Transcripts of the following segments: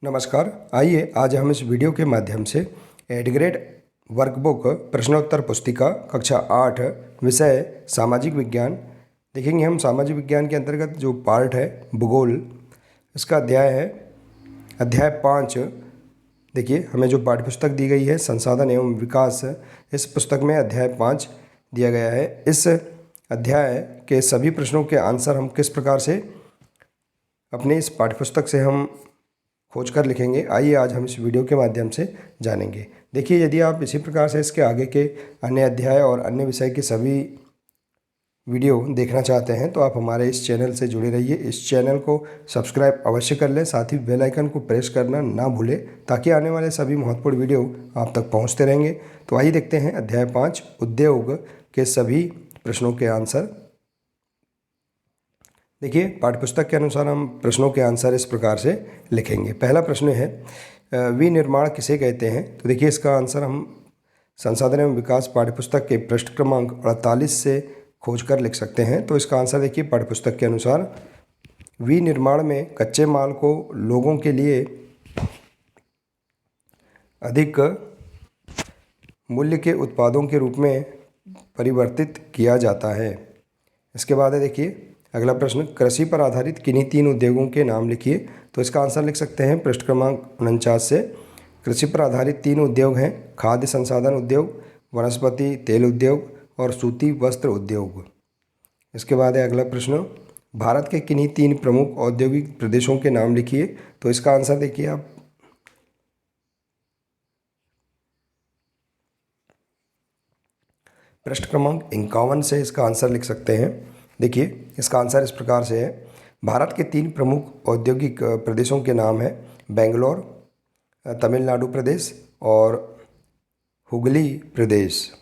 नमस्कार। आइए आज हम इस वीडियो के माध्यम से एडग्रेड वर्कबुक प्रश्नोत्तर पुस्तिका कक्षा 8 विषय सामाजिक विज्ञान देखेंगे। हम सामाजिक विज्ञान के अंतर्गत जो पार्ट है भूगोल, इसका अध्याय है अध्याय 5। देखिए, हमें जो पाठ्यपुस्तक दी गई है संसाधन एवं विकास, इस पुस्तक में अध्याय 5 दिया गया है। इस अध्याय के सभी प्रश्नों के आंसर हम किस प्रकार से अपने इस पाठ्यपुस्तक से हम खोज कर लिखेंगे, आइए आज हम इस वीडियो के माध्यम से जानेंगे। देखिए, यदि आप इसी प्रकार से इसके आगे के अन्य अध्याय और अन्य विषय के सभी वीडियो देखना चाहते हैं तो आप हमारे इस चैनल से जुड़े रहिए। इस चैनल को सब्सक्राइब अवश्य कर लें, साथ ही बेल आइकन को प्रेस करना ना भूलें ताकि आने वाले सभी महत्वपूर्ण वीडियो आप तक पहुँचते रहेंगे। तो आइए देखते हैं अध्याय 5 उद्योग के सभी प्रश्नों के आंसर। देखिए, पाठ्यपुस्तक के अनुसार हम प्रश्नों के आंसर इस प्रकार से लिखेंगे। पहला प्रश्न है विनिर्माण किसे कहते हैं। तो देखिए, इसका आंसर हम संसाधन एवं विकास पाठ्यपुस्तक के पृष्ठ क्रमांक 48 से खोज कर लिख सकते हैं। तो इसका आंसर देखिए, पाठ्यपुस्तक के अनुसार विनिर्माण में कच्चे माल को लोगों के लिए अधिक मूल्य के उत्पादों के रूप में परिवर्तित किया जाता है। इसके बाद है देखिए अगला प्रश्न, कृषि पर आधारित किन्हीं 3 उद्योगों के नाम लिखिए। तो इसका आंसर लिख सकते हैं पृष्ठ क्रमांक 49 से। कृषि पर आधारित 3 उद्योग हैं, खाद्य संसाधन उद्योग, वनस्पति तेल उद्योग और सूती वस्त्र उद्योग। इसके बाद है अगला प्रश्न, भारत के किन्हीं 3 प्रमुख औद्योगिक प्रदेशों के नाम लिखिए। तो इसका आंसर देखिए आप पृष्ठ क्रमांक 51 से इसका आंसर लिख सकते हैं। देखिए, इसका आंसर इस प्रकार से है, भारत के 3 प्रमुख औद्योगिक प्रदेशों के नाम हैं बेंगलोर, तमिलनाडु प्रदेश और हुगली प्रदेश।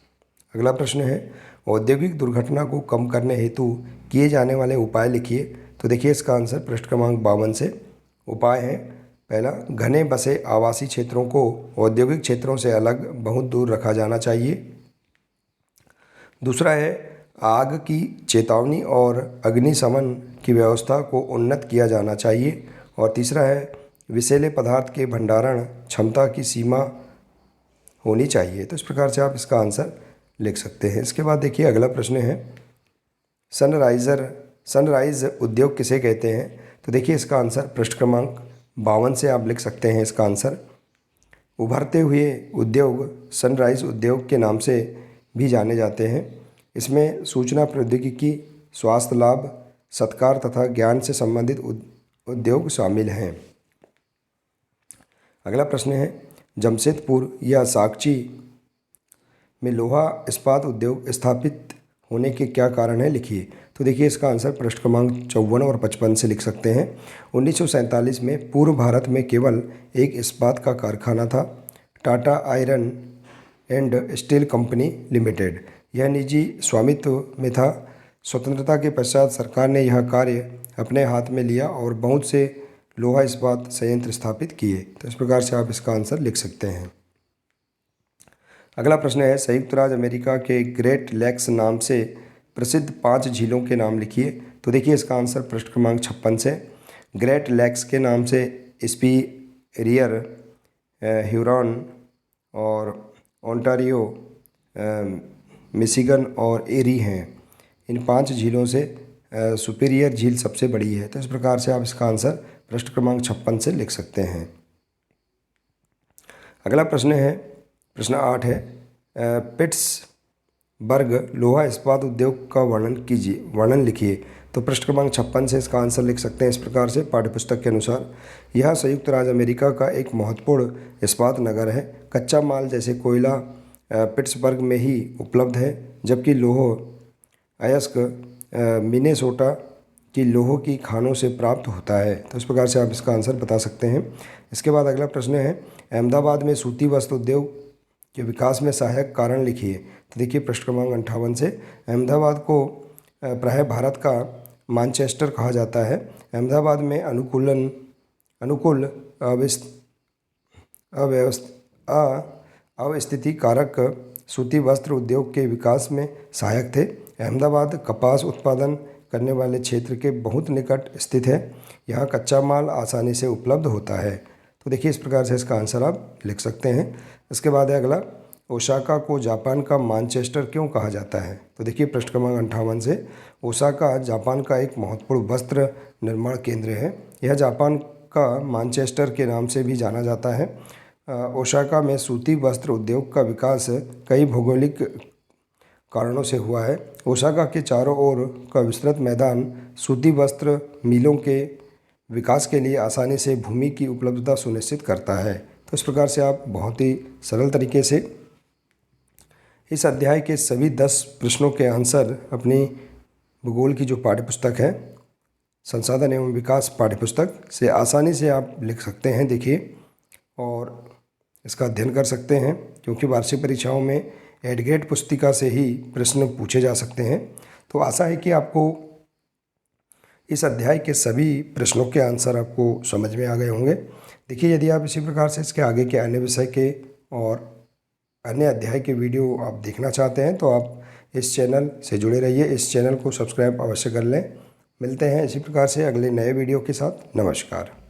अगला प्रश्न है, औद्योगिक दुर्घटना को कम करने हेतु किए जाने वाले उपाय लिखिए। तो देखिए, इसका आंसर पृष्ठ क्रमांक 52 से। उपाय हैं, पहला, घने बसे आवासीय क्षेत्रों को औद्योगिक क्षेत्रों से अलग बहुत दूर रखा जाना चाहिए। दूसरा है, आग की चेतावनी और अग्निशमन की व्यवस्था को उन्नत किया जाना चाहिए। और तीसरा है, विषैले पदार्थ के भंडारण क्षमता की सीमा होनी चाहिए। तो इस प्रकार से आप इसका आंसर लिख सकते हैं। इसके बाद देखिए अगला प्रश्न है, सनराइज उद्योग किसे कहते हैं। तो देखिए, इसका आंसर पृष्ठ क्रमांक 52 से आप लिख सकते हैं। इसका आंसर, उभरते हुए उद्योग सनराइज उद्योग के नाम से भी जाने जाते हैं। इसमें सूचना प्रौद्योगिकी, स्वास्थ्य लाभ, सत्कार तथा ज्ञान से संबंधित उद्योग शामिल हैं। अगला प्रश्न है, जमशेदपुर या साकची में लोहा इस्पात उद्योग स्थापित होने के क्या कारण है, लिखिए। तो देखिए, इसका आंसर पृष्ठ क्रमांक 54 और 55 से लिख सकते हैं। 1947 में पूर्व भारत में केवल एक इस्पात का कारखाना था, Tata iron and steel company limited. यह निजी स्वामित्व में था। स्वतंत्रता के पश्चात सरकार ने यह कार्य अपने हाथ में लिया और बहुत से लोहा इस्पात संयंत्र स्थापित किए। तो इस प्रकार से आप इसका आंसर लिख सकते हैं। अगला प्रश्न है, संयुक्त राज्य अमेरिका के ग्रेट लेक्स नाम से प्रसिद्ध 5 झीलों के नाम लिखिए। तो देखिए, इसका आंसर पृष्ठ क्रमांक 56 से। ग्रेट लेक्स के नाम से स्पीरियर, ह्यूरॉन और ओंटारियो, मिशिगन और एरी हैं। इन 5 झीलों से सुपीरियर झील सबसे बड़ी है। तो इस प्रकार से आप इसका आंसर पृष्ठ क्रमांक 56 से लिख सकते हैं। अगला प्रश्न है, प्रश्न 8 है, पिट्सबर्ग लोहा इस्पात उद्योग का वर्णन लिखिए। तो पृष्ठ क्रमांक 56 से इसका आंसर लिख सकते हैं इस प्रकार से, पाठ्यपुस्तक के अनुसार, यह संयुक्त राज्य अमेरिका का एक महत्वपूर्ण इस्पात नगर है। कच्चा माल जैसे कोयला पिट्सबर्ग में ही उपलब्ध है, जबकि लौह अयस्क मिनेसोटा की लौह की खानों से प्राप्त होता है। तो इस प्रकार से आप इसका आंसर बता सकते हैं। इसके बाद अगला प्रश्न है, अहमदाबाद में सूती वस्त्र उद्योग के विकास में सहायक कारण लिखिए। तो देखिए, पृष्ठ क्रमांक 58 से। अहमदाबाद को प्रायः भारत का मानचेस्टर कहा जाता है। अहमदाबाद में अनुकूल अवस्थिति कारक सूती वस्त्र उद्योग के विकास में सहायक थे। अहमदाबाद कपास उत्पादन करने वाले क्षेत्र के बहुत निकट स्थित है। यहाँ कच्चा माल आसानी से उपलब्ध होता है। तो देखिए इस प्रकार से इसका आंसर आप लिख सकते हैं। इसके बाद है अगला, ओसाका को जापान का मानचेस्टर क्यों कहा जाता है? तो देखिए प्रश्न क्रमांक 58 से, ओसाका जापान का एक महत्वपूर्ण वस्त्र निर्माण केंद्र है। यह जापान का मानचेस्टर के नाम से भी जाना जाता है। ओसाका में सूती वस्त्र उद्योग का विकास कई भौगोलिक कारणों से हुआ है। ओसाका के चारों ओर का विस्तृत मैदान सूती वस्त्र मिलों के विकास के लिए आसानी से भूमि की उपलब्धता सुनिश्चित करता है। तो इस प्रकार से आप बहुत ही सरल तरीके से इस अध्याय के सभी 10 प्रश्नों के आंसर अपनी भूगोल की जो पाठ्यपुस्तक है, संसाधन एवं विकास पाठ्यपुस्तक से आसानी से आप लिख सकते हैं। देखिए और इसका अध्ययन कर सकते हैं, क्योंकि वार्षिक परीक्षाओं में एडग्रेड पुस्तिका से ही प्रश्न पूछे जा सकते हैं। तो आशा है कि आपको इस अध्याय के सभी प्रश्नों के आंसर आपको समझ में आ गए होंगे। देखिए यदि आप इसी प्रकार से इसके आगे के अन्य विषय के और अन्य अध्याय के वीडियो आप देखना चाहते हैं तो आप इस चैनल से जुड़े रहिए। इस चैनल को सब्सक्राइब अवश्य कर लें। मिलते हैं इसी प्रकार से अगले नए वीडियो के साथ। नमस्कार।